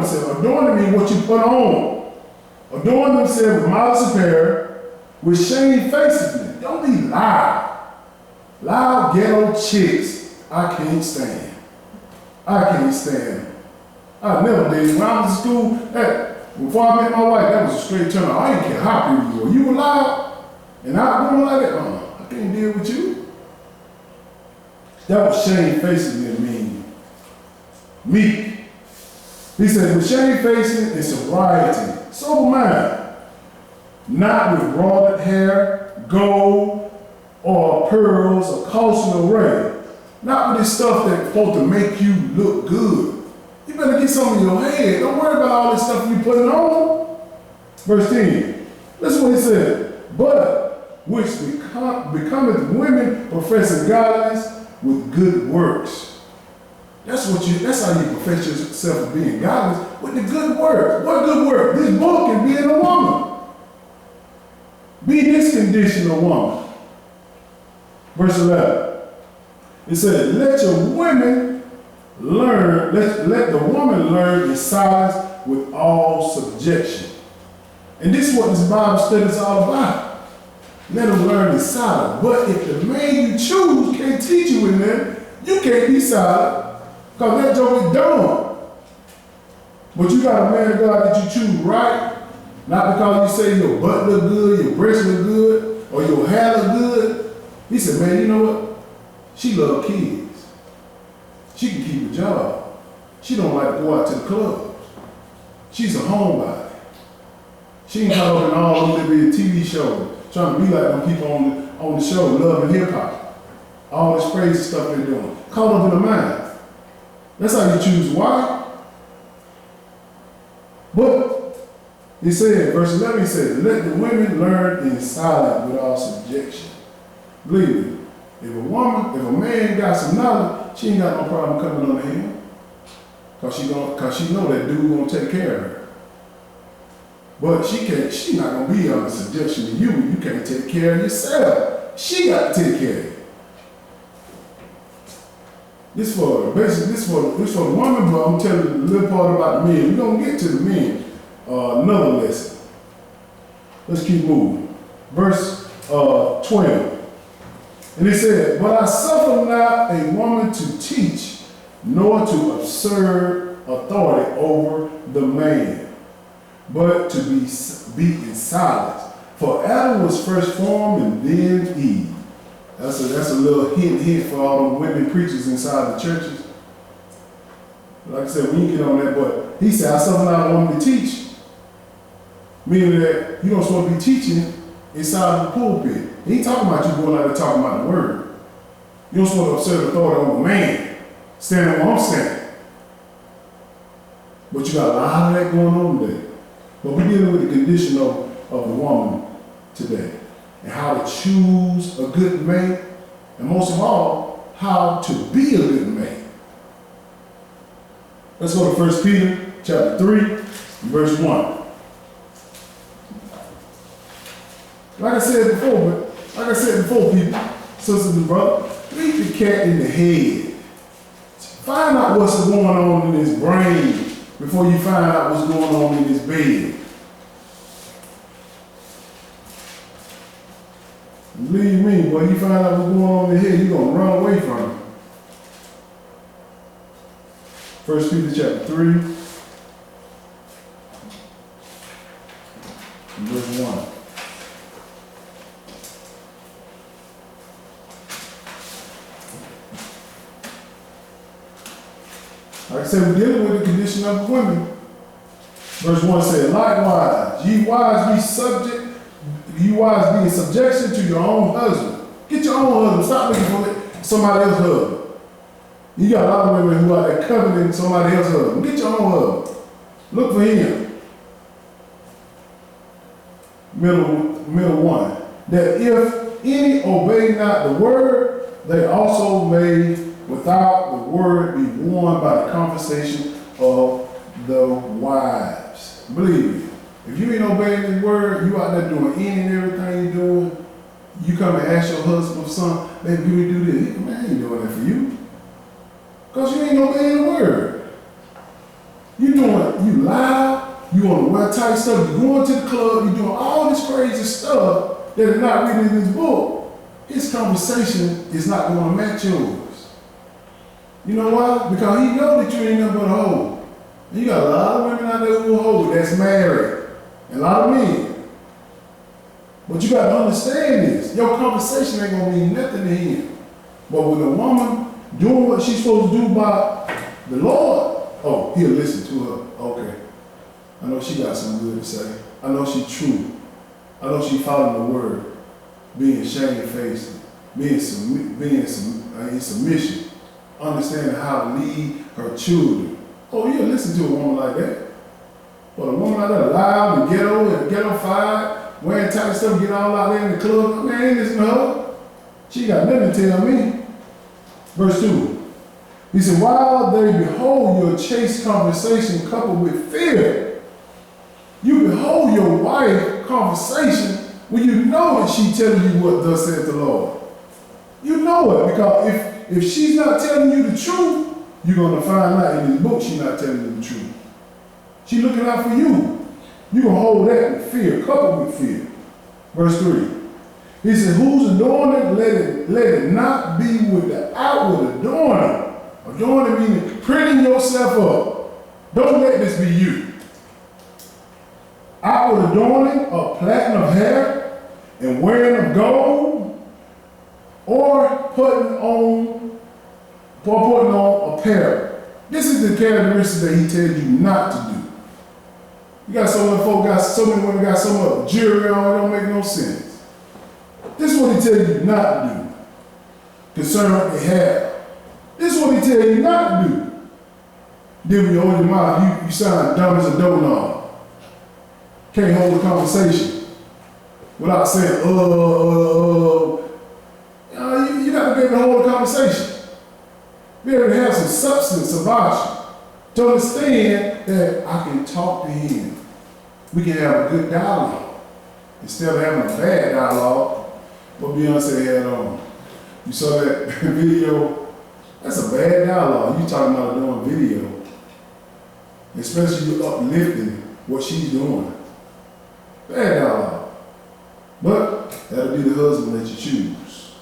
themselves. Adorn means what you put on. Adorn themselves with modest apparel, with shamefacedness. Don't be loud. Loud ghetto chicks, I can't stand. I can't stand. I never did. When I was in school, before I met my wife, that was a straight turn on. I didn't care how people you were. You were loud and outgoing like that. I can't deal with you. That was shamefacedness mean. Meek. He said, with shamefacedness and sobriety, sober mind, not with raw hair, gold, or pearls, or costly array. Not with this stuff that's supposed to make you look good. You better get some in your head. Don't worry about all this stuff you putting on. Verse 10. Listen what he said. But which becometh women professing godliness with good works. That's how you profess yourself as being godless, with the good works. What good work? This book and being a woman. Be this conditional woman. Verse 11. It says, let your women learn, let the woman learn in silence with all subjection. And this is what this Bible study is all about. Let them learn in silence. But if the man you choose can't teach you in there, you can't be silent, because that joke is dumb. But you got a man of God that you choose right, not because you say your butt look good, your breasts look good, or your hair look good. He said, man, you know what? She love kids. She can keep a job. She don't like to go out to the clubs. She's a homebody. She ain't caught up in all them little TV shows, trying to be like them people on the show, Love and Hip Hop. All this crazy stuff they're doing. Caught up in the mind. That's how you choose why. But he said, verse 11, he said, let the women learn in silence with all subjection. Believe me. If a man got some knowledge, she ain't got no problem coming under him. Cause she know that dude gonna take care of her. But she's not gonna be under subjection to you. You can't take care of yourself. She got to take care of you. This for the woman, but I'm telling you a little part about the men. We're gonna get to the men another lesson. Let's keep moving. Verse 12. And he said, but I suffer not a woman to teach, nor to assert authority over the man, but to be in silence. For Adam was first formed and then Eve. That's a little hint for all the women preachers inside the churches. Like I said, we can get on that, but he said, I suffer not a woman to teach. Meaning that you don't supposed to be teaching inside the pulpit. He ain't talking about you going out there talking about the word. You don't supposed to assert authority over a man, standing where I'm standing. But you got a lot of that going on today. But we're dealing with the condition of the woman today, and how to choose a good mate, and most of all, how to be a good mate. Let's go to 1 Peter chapter 3, verse 1. Like I said before, people, sisters and brothers, beat the cat in the head. Find out what's going on in his brain before you find out what's going on in his bed. Believe me, when you find out what's going on in his head, you're going to run away from him. 1 Peter chapter 3, verse 1. Like I said, we're dealing with the condition of women. Verse 1 said, likewise, ye wives be in subjection to your own husband. Get your own husband. Stop looking for somebody else's husband. You got a lot of women who are there coveting somebody else's husband. Get your own husband. Look for him. Middle one. That if any obey not the word, they also may without the word be warned by the conversation of the wives. Believe me, if you ain't obeying this word, you out there doing any and everything you're doing, you come and ask your husband or son, baby, can we do this? Man, I ain't doing that for you. Because you ain't obeying the word. You want to wear tight stuff, you're going to the club, you're doing all this crazy stuff that is not written in this book, his conversation is not going to match yours. You know why? Because he knows that you ain't nothing but a hoe. You got a lot of women out there who are hoes that's married, and a lot of men. But you got to understand this. Your conversation ain't going to mean nothing to him. But with a woman doing what she's supposed to do by the Lord, oh, he'll listen to her. Okay. I know she got something good to say. I know she's true. I know she's following the word. Being shamefaced, being in submission, understanding how to lead her children. Oh, you'll listen to a woman like that. But a woman like that, loud and ghetto fired, wearing tight stuff, get all out there in the club, man, ain't listen to her. She got nothing to tell me. Verse 2. He said, while they behold your chaste conversation coupled with fear, you behold your wife conversation when you know that she telling you what thus saith the Lord. You know it, because if she's not telling you the truth, you're going to find out in this book she's not telling you the truth. She's looking out for you. You're going to hold that with fear, coupled with fear. Verse 3. He said, whose adornment let it not be with the outward adorning. Adorning meaning printing yourself up. Don't let this be you. Outward adorning of platinum hair and wearing of gold, or putting on apparel. This is the characteristic that he tells you not to do. You got so many folk, so many women got so much jewelry on, it don't make no sense. This is what he tells you not to do concerning what they have. This is what he tells you not to do. Then when you hold your mouth, you sound dumb as a doorknob. Can't hold a conversation without saying, you got to be able to hold a conversation. Be able to have some substance about you. To understand that I can talk to him. We can have a good dialogue. Instead of having a bad dialogue, what Beyonce had on. You saw that video? That's a bad dialogue. You talking about doing video. Especially you uplifting what she's doing. Bad dialogue. But that'll be the husband that you choose.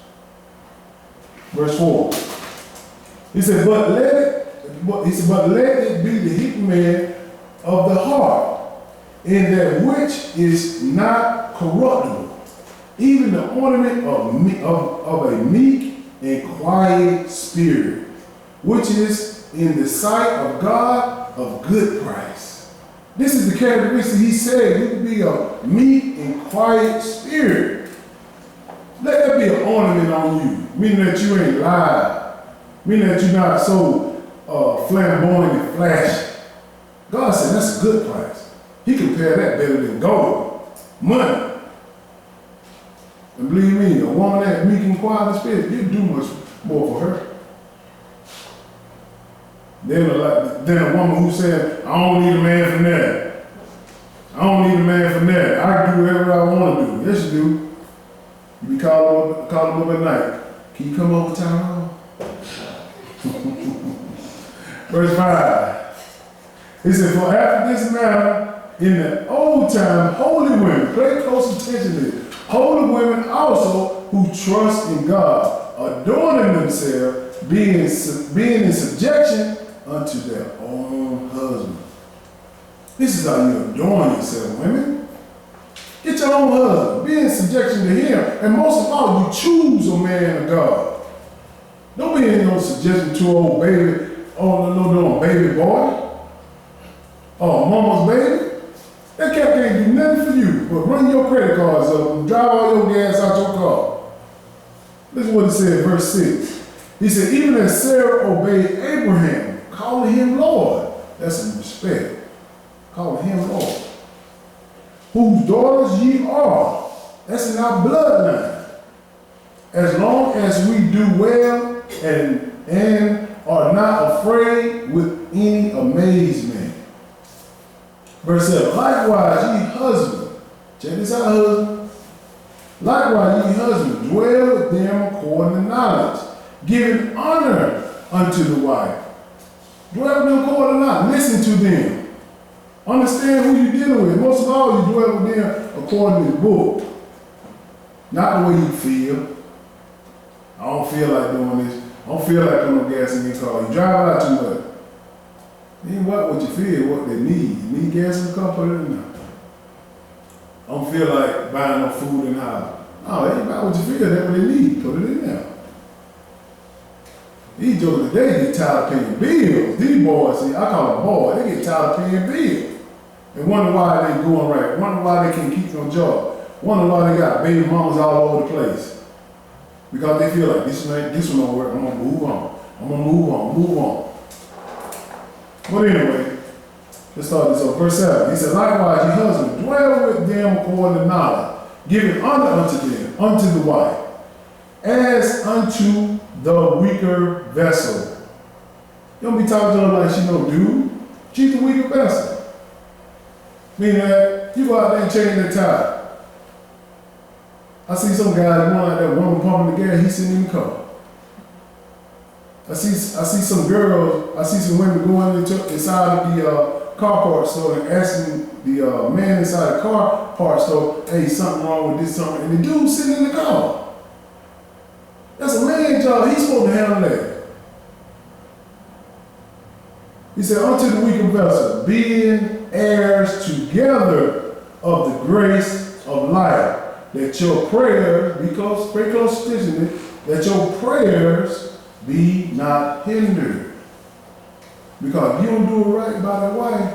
Verse 4. He said, but let it be the hidden man of the heart, in that which is not corruptible, even the ornament of a meek and quiet spirit, which is in the sight of God of good price. This is the characteristic he said. You can be a meek and quiet spirit. Let that be an ornament on you, meaning that you ain't lied, meaning that you're not so flamboyant and flashy. God said that's a good price. He compared that better than gold, money. And believe me, a woman that meek and quiet in spirit, you do much more for her than a woman who said, I don't need a man from that. I don't need a man from that. I can do whatever I want to do. Yes, you do. You be calling him up at night. Can you come over town? Verse 5. He said, for after this manner, in the old time, holy women, pay close attention to this, holy women also who trust in God, adorning themselves, being in subjection unto their own husband. This is how you adorn yourself, women. Get your own husband, be in subjection to him, and most of all, you choose a man of God. Don't be in no subjection to old baby. Oh, no, baby boy. Oh, mama's baby. That cat can't do nothing for you but run your credit cards up and drive all your gas out your car. Listen to what he said, verse 6. He said, even as Sarah obeyed Abraham, calling him Lord. That's some respect. Calling him Lord. Whose daughters ye are. That's in our bloodline. As long as we do well and are not afraid with any amazement. Verse 7, likewise ye husbands, check this out, husband. Likewise ye husbands, dwell with them according to knowledge, giving honor unto the wife. Dwell with them according to knowledge, listen to them. Understand who you're dealing with. Most of all, you dwell with them according to the book. Not the way you feel. I don't feel like doing this. I don't feel like putting no gas in your car. You drive out too much. It ain't what you feel, what they need. You need gas in the car, put it in there. I don't feel like buying no food in the house. No, it ain't about what you feel, that's what they need. Put it in there. These jokers today get tired of paying bills. These boys, see, I call them boys, they get tired of paying bills. They wonder why they going right, wonder why they can't keep no job, wonder why they got baby mamas all over the place. Because they feel like this one don't work, I'm gonna move on. I'm gonna move on. But anyway, let's start this over. Verse 7. He said, likewise, your husband, dwell with them according to knowledge, giving honor unto them, unto the wife, as unto the weaker vessel. You don't be talking to her like she no dude. She's the weaker vessel. Meaning that you go out there and change that tire. I see some guy going like that woman pumping the gas, he's sitting in the car. I see some girls, I see some women going inside of the car parts store and asking the man inside the car parts store, hey, something wrong with this, something, and the dude sitting in the car. That's a man's job, he's supposed to handle that. He said, unto the weaker vessel, being heirs together of the grace of life, that your prayers, pay close attention to it, that your prayers be not hindered. Because if you don't do it right by that wife,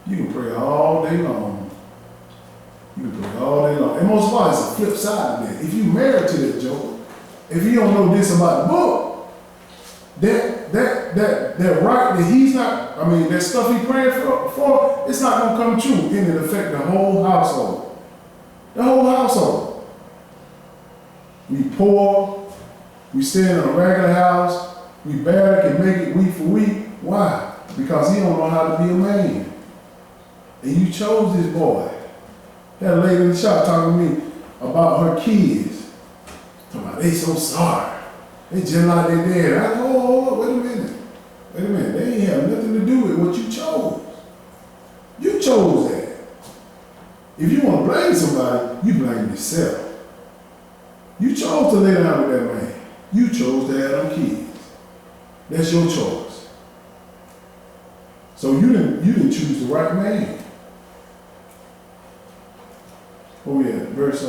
you can pray all day long. You can pray all day long. And most of all, it's a flip side of that. If you married to that joker, if you don't know this about the book, that right that he's not, I mean, that stuff he praying for, it's not going to come true. And it affect the whole household. The whole household. We poor, we stay in a regular house, we barely can make it week for week. Why? Because he don't know how to be a man. And you chose this boy. Had a lady in the shop talking to me about her kids. Talking about, they so sorry. They just like their dad. I said, oh, wait a minute. They ain't have nothing to do with what you chose. You chose that. If you want to blame somebody, you blame yourself. You chose to lay down with that man. You chose to have them kids. That's your choice. So you didn't choose the right man. Oh yeah, verse 8.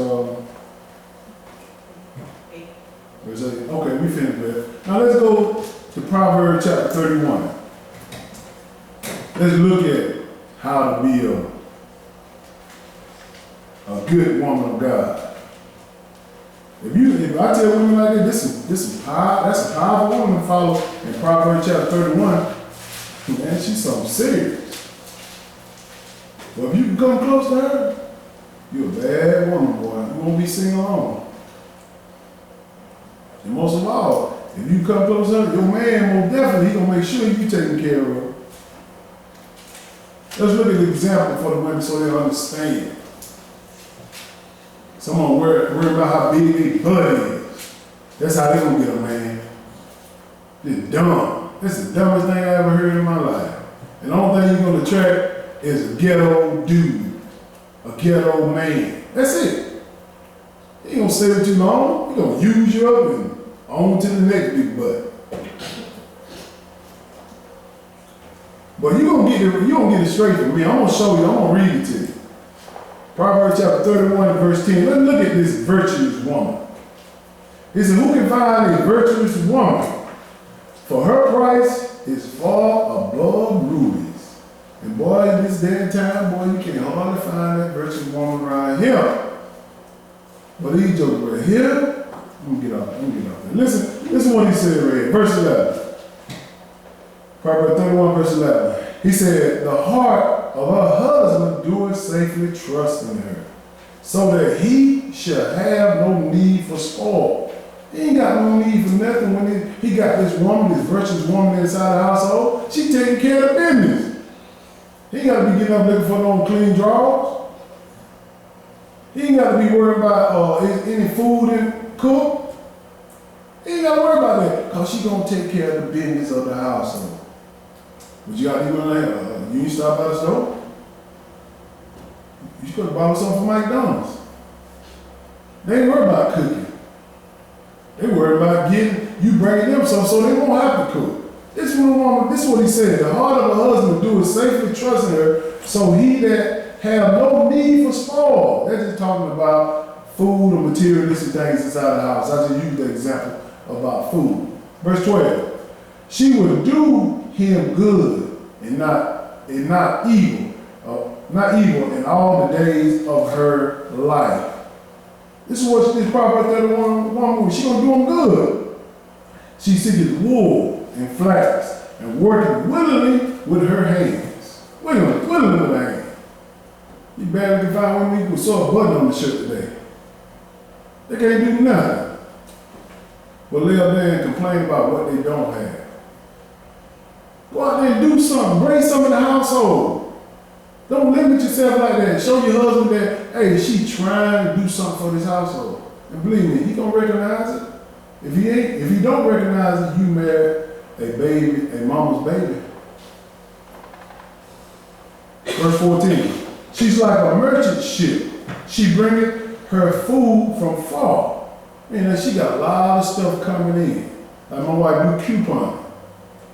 Okay, we finished that. Now let's go to Proverbs chapter 31. Let's look at how to be a good woman of God. If I tell women like this, that's a powerful woman to follow in Proverbs chapter 31. Man, she's something serious. But if you can come close to her, you're a bad woman, boy. You won't be singing along. And most of all, if you come close to her, your man most definitely, he gonna make sure you taking care of her. Let's look at the example for the women so they understand. Someone worry about how big their butt is. That's how they gonna get a man. It's dumb. That's the dumbest thing I ever heard in my life. And the only thing you're gonna attract is a ghetto dude, a ghetto man. That's it. He ain't gonna stay with you long. He gonna use you up and on to the next big butt. But you gonna get it straight from me. I'm gonna show you. I'm gonna read it to you. Proverbs chapter 31 and verse 10. Let's look at this virtuous woman. He said, who can find a virtuous woman? For her price is far above rubies. And boy, in this day and time, boy, you can't hardly find that virtuous woman right here. But these jokers right here, let me get off there. Listen what he said right here. Verse 11. Proverbs 31 verse 11. He said, the heart of her husband doeth safely trust in her, so that he shall have no need for spoil. He ain't got no need for nothing when he got this woman, this virtuous woman inside the household. She taking care of the business. He ain't got to be getting up looking for no clean drawers. He ain't got to be worried about any food and cook. He ain't got to worry about that, because she going to take care of the business of the household. But you got to even you ain't stop by the store? You could have bought something from McDonald's. They ain't worried about cooking. They worried about you bringing them something so they won't have to cook. This is what he said. The heart of a husband do is safely trusting her, so he that have no need for spoil. They're just talking about food or materialistic things inside the house. I just used the example about food. Verse 12. She would do him good and not evil. Not evil in all the days of her life. This is what this prophet right there, one woman, she gonna do him good. She seeketh wool and flax and working willingly with her hands. Willingly with her hands. You barely can find women who saw a button on the shirt today. They can't do nothing but lay up there and complain about what they don't have. Go out there and do something. Bring something in the household. Don't limit yourself like that. Show your husband that, hey, she trying to do something for this household. And believe me, he gonna recognize it. If he don't recognize it, you married a baby, a mama's baby. Verse 14. She's like a merchant ship. She bringeth her food from far. And she got a lot of stuff coming in. Like my wife do coupon.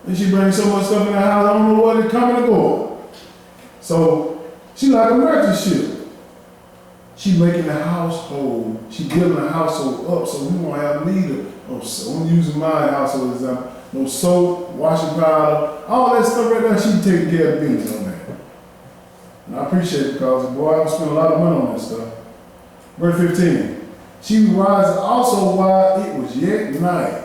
And she brings so much stuff in the house, I don't know what it's coming or going. So she like a merchant ship. She making the household, she building the household up so we won't have need of soap. I'm using my household example. No soap, washing powder, all that stuff right there, she taking care of business on that. And I appreciate it because, boy, I don't spend a lot of money on this stuff. Verse 15. She rises also while it was yet night,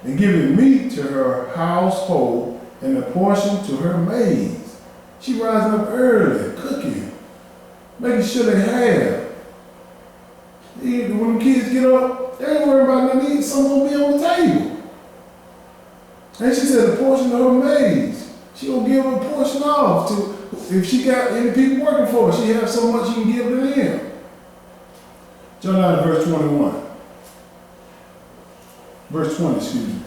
and giving meat to her household and a portion to her maids. She rising up early, cooking, making sure they have. When the kids get up, they ain't worried about nothing. Something will be on the table. And she said a portion of her maids. She gonna give a portion off to, if she got any people working for her, she have so much she can give to them. John 9, verse 21. Verse 20, excuse me.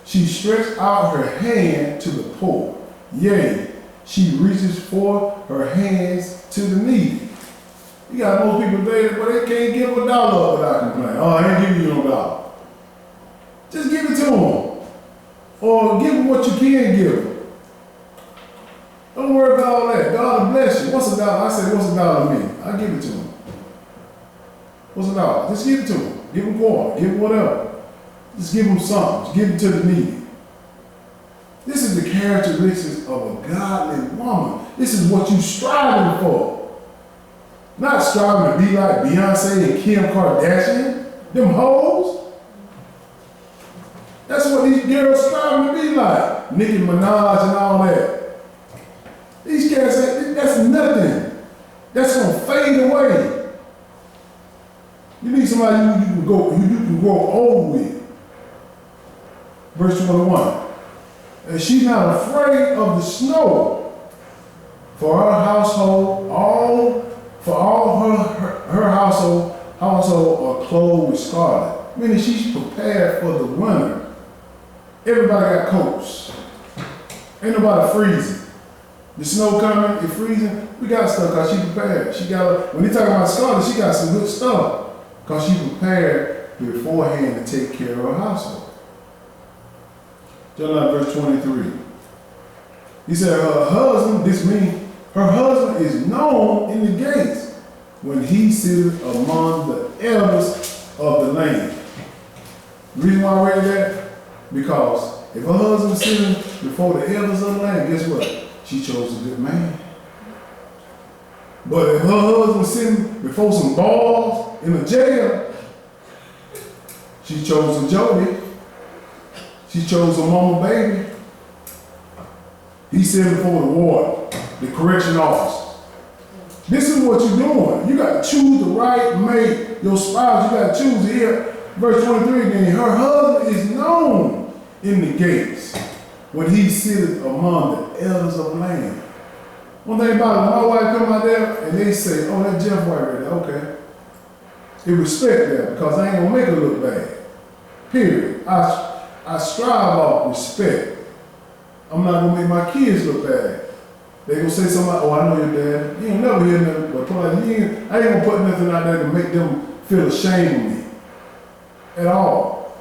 She stretched out her hand to the poor. Yea, she reaches forth her hands to the needy. You got most people there, but they can't give a dollar without complaining. Oh, I ain't giving you no dollar. Just give it to them. Or give them what you can give them. Don't worry about all that. God will bless you. What's a dollar? I said, what's a dollar to me? I give it to them. What's a dollar? Just give it to them. Give them quarter. Give them whatever. Just give them something. Just give it to the needy. This is the characteristics of a godly woman. This is what you're striving for. Not striving to be like Beyonce and Kim Kardashian. Them hoes. That's what these girls striving to be like. Nicki Minaj and all that. These cats, that's nothing. That's going to fade away. You need somebody you can grow old with. Verse 21. And she's not afraid of the snow, for her household, her household are clothed with scarlet. Meaning she's prepared for the winter. Everybody got coats. Ain't nobody freezing. The snow coming, it freezing. We got stuff because she prepared. When they talk about scarlet, she got some good stuff because she prepared beforehand to take care of her household. John 9, verse 23. He said her husband, this means her husband is known in the gates when he sitteth among the elders of the land. The reason why I read that? Because if her husband is sitting before the elders of the land, guess what? She chose a good man. But if her husband is sitting before some balls in a jail, she chose a Jody. She chose a mama baby. He said before the ward, the correction officer. This is what you're doing. You got to choose the right mate, your spouse. You got to choose here. Verse 23 again. Her husband is known in the gates when he sitteth among the elders of the land. One thing about it, when my wife come out there and they say, oh, that's Jeff White right there. Okay. They respect that because I ain't going to make her look bad. Period. I strive off respect. I'm not going to make my kids look bad. They gonna say something like, oh, I know your dad. You ain't never hear nothing but like, I ain't gonna put nothing out there to make them feel ashamed of me. At all.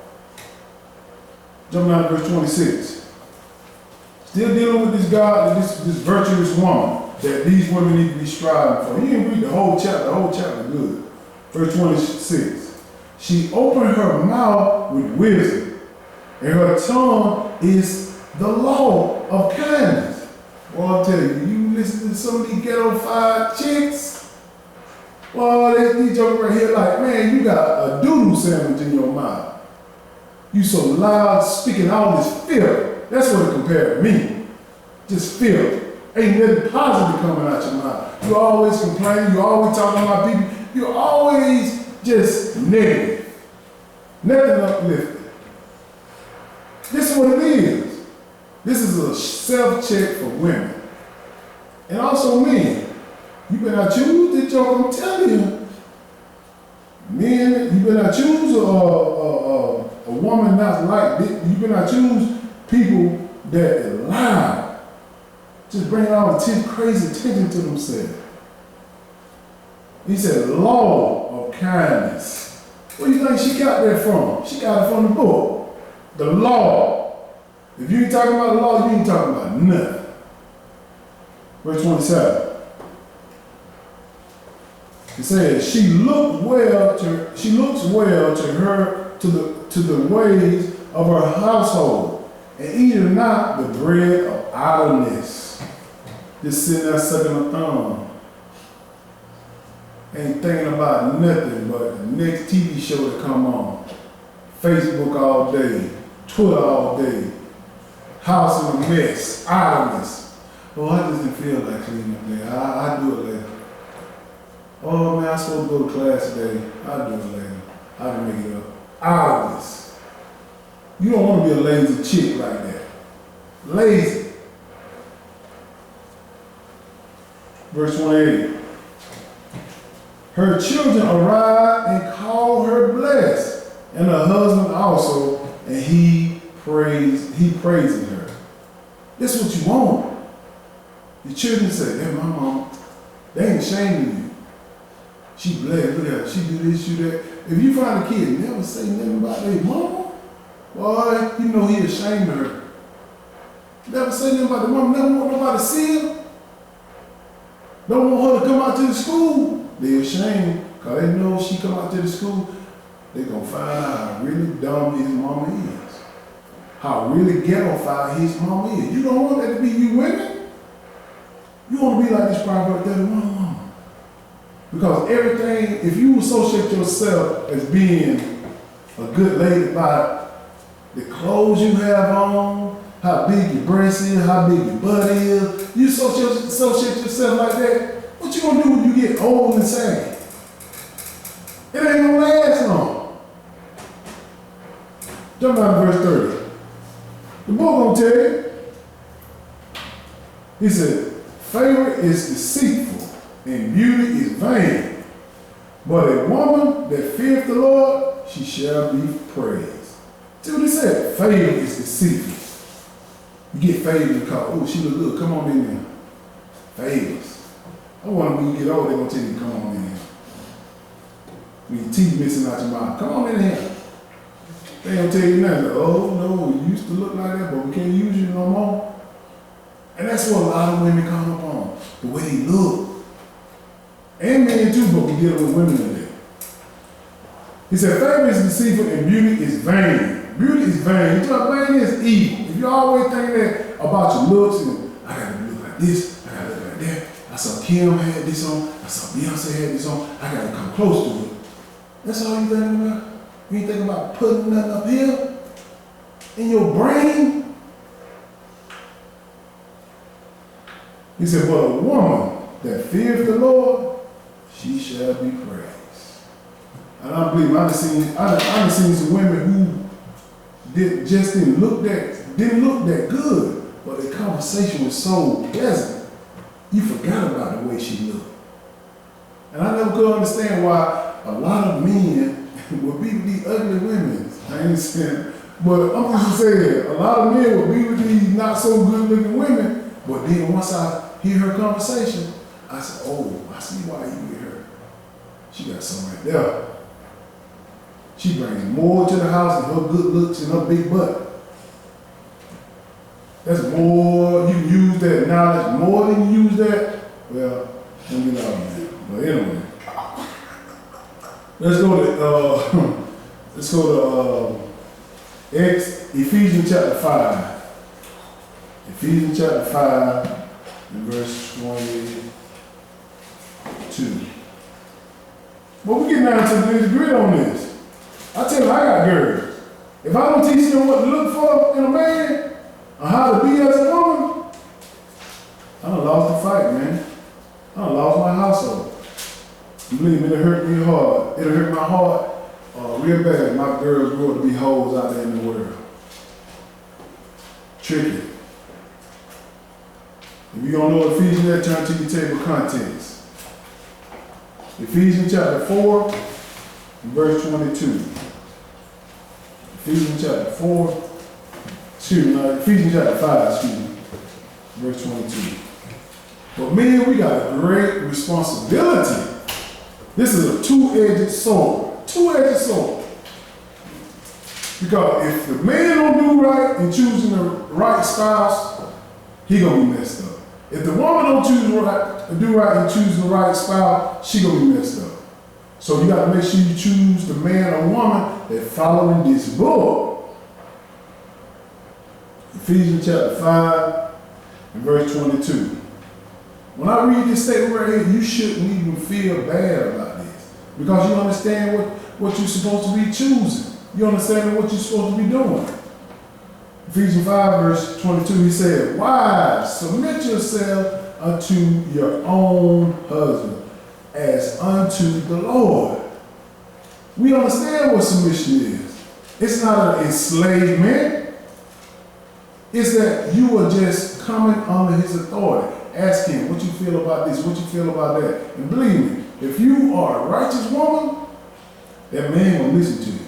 Jumping down to verse 26. Still dealing with this God, this virtuous woman that these women need to be striving for. You didn't read the whole chapter good. Verse 26. She opened her mouth with wisdom, and her tongue is the law of kindness. Well, I'll tell you, you listen to some of these ghetto-fied chicks, well, they joking right here like, man, you got a doodle sandwich in your mouth. You so loud, speaking all this filth. That's what it compared to me. Just filth. Ain't nothing positive coming out your mouth. You always complaining, you always talking about people, you're always just negative. Nothing uplifting. This is what it is. This is a self-check for women. And also men. You better choose the joke, I'm telling you. Men, you better choose a woman not like this. You better choose people that lie. Just bring all the crazy attention to themselves. He said, law of kindness. Where do you think she got that from? She got it from the book. The law. If you ain't talking about the law, you ain't talking about nothing. Verse 27. It says, she looks well to the ways of her household, and eateth not the bread of idleness. Just sitting there sucking a thumb. Ain't thinking about nothing but the next TV show to come on. Facebook all day, Twitter all day, house in a mess, idleness. Oh, I just didn't feel like cleaning up there. I do it later. Oh man, I'm supposed to go to class today. I'll do it later. I can make it up. Idleness. You don't want to be a lazy chick like that. Lazy. Verse 28. Her children arise and call her blessed, and her husband also, and he praises her. This is what you want. Your children say, hey, my mom, they ain't ashamed of you. She blessed, look at her, she do this, she do that. If you find a kid never say nothing about their mama, boy, you know he ashamed of her. Never say nothing about the mama, never want nobody to see her. Don't want her to come out to the school. They ashamed, because they know if she come out to the school, they're going to find out how really dumb his mama is. How really ghetto-fied his mama is. You don't want that to be you women. You want to be like this Proverbs 31 woman. Because everything, if you associate yourself as being a good lady by the clothes you have on, how big your breast is, how big your butt is, you associate yourself like that, what you gonna do when you get old and saggy? It ain't gonna last long. Jump down to verse 30. The book gonna tell you. He said, favor is deceitful and beauty is vain. But a woman that feareth the Lord, she shall be praised. See what he said? Favor is deceitful. You get favors because, oh, she look good, come on in there. Favors. I want when you get old, they're going to tell you, come on in here. When your teeth missing out your mouth, come on in here. They don't tell you nothing. Oh, no, you used to look like that, but we can't use you no more. And that's what a lot of women come up on, the way they look. And men too, but we deal with women today. He said, favor is deceitful and beauty is vain. Beauty is vain. You know, vain is evil. If you always think that about your looks and I gotta look like this, I gotta look like that. I saw Kim had this on, I saw Beyonce had this on, I gotta come close to it. That's all you thinking about? You ain't thinking about putting nothing up here in your brain? He said, but a woman that fears the Lord, she shall be praised. And I believe I've seen some women who didn't look that good, but the conversation was so pleasant, you forgot about the way she looked. And I never could understand why a lot of men would be with these ugly women. I ain't saying, but I'm just saying, a lot of men would be with these not so good looking women, but then once I hear her conversation, I said, oh, I see why you with her. She got something right there. She brings more to the house than her good looks and her big butt. That's more, you can use that knowledge more than you use that. Well, let me get out of that. But anyway, let's go to Ephesians chapter 5. Ephesians chapter 5 and verse 22. But we get down to the nitty-gritty on this. I tell you, I got girls. If I don't teach them what to look for in a man, or how to be as a woman, I done lost the fight, man. I done lost my household. Believe me, it'll hurt me hard. It'll hurt my heart real bad. My girls grow up to be hoes out there in the world. Tricky. If you don't know Ephesians, that turn to your table of contents. Ephesians chapter 4 and verse 22. Ephesians chapter 4. Ephesians chapter 5, verse 22. But men, we got a great responsibility. This is a two-edged sword. Two-edged sword. Because if the man don't do right in choosing the right spouse, he gonna be messed up. If the woman don't do right in choosing the right spouse, she gonna be messed up. So you gotta make sure you choose the man or woman that following this book. Ephesians chapter 5 and verse 22. When I read this statement right here, you shouldn't even feel bad about this. Because you understand what you're supposed to be choosing. You understand what you're supposed to be doing. Ephesians 5 verse 22, he said, wives, submit yourself unto your own husband, as unto the Lord. We understand what submission is. It's not an enslavement. It's that you are just coming under his authority. Ask him what you feel about this, what you feel about that. And believe me, if you are a righteous woman, that man will listen to you.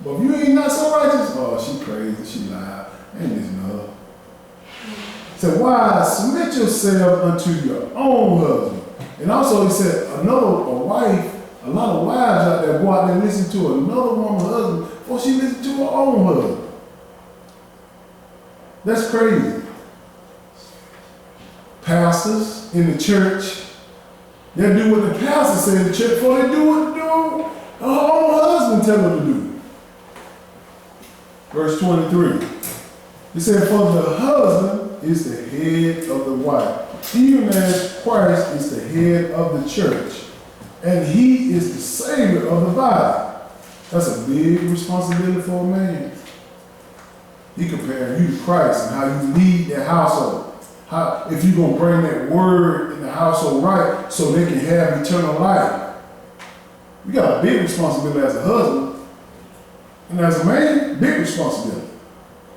But if you ain't not so righteous, oh, she crazy, she lied, ain't listening to her. So wives, submit yourself unto your own husband. And also he said, a lot of wives out there go out there and listen to another woman's husband before she listens to her own husband. That's crazy. Pastors in the church, they do what the pastor said in the church before they do what her own husband tell them to do. Verse 23. He said, for the husband is the head of the wife, even as Christ is the head of the church, and he is the Savior of the body. That's a big responsibility for a man. He comparing you to Christ and how you lead that household. How, if you're going to bring that word in the household right so they can have eternal life. You got a big responsibility as a husband. And as a man, big responsibility.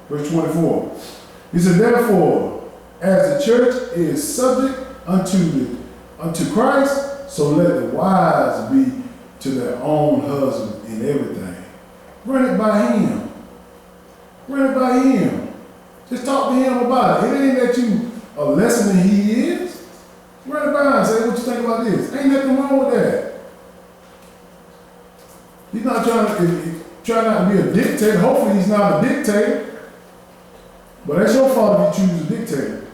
Verse 24. He said, therefore, as the church is subject unto Christ, so let the wives be to their own husband in everything. Run it by him. Run it by him. Just talk to him about it. It ain't that you are less than he is. Run it by him. Say, what you think about this? Ain't nothing wrong with that. He's not trying not to be a dictator. Hopefully he's not a dictator. But that's your fault if you choose a dictator.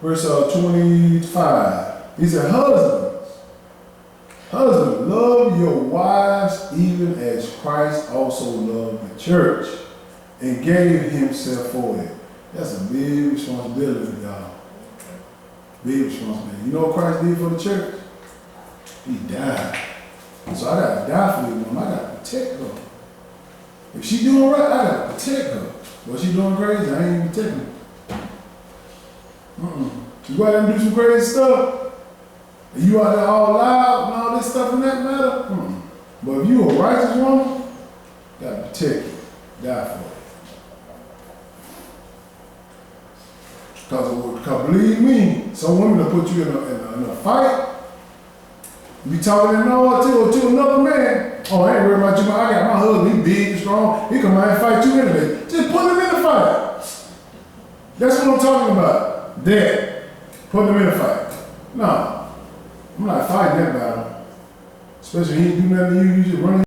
Verse 25. He said, Husbands, love your wives even as Christ also loved the church and gave himself for it. That's a big responsibility, y'all. Big responsibility. You know what Christ did for the church? He died. So I got to die for you, woman. I got to protect her. If she doing right, I got to protect her. But she doing crazy, I ain't even protecting her. You go out there and do some crazy stuff, and you out there all loud and all this stuff in that matter. But if you a righteous woman, you got to protect her. Die for it. Because believe me, some women will put you in a fight. You be talking to another man. Oh, I ain't worried about you. I got my husband. He big and strong. He come out and fight you anyway. Just put him in the fight. That's what I'm talking about. debt, put them in a fight. No, I'm not fighting that battle. Especially he ain't do nothing to you, you just running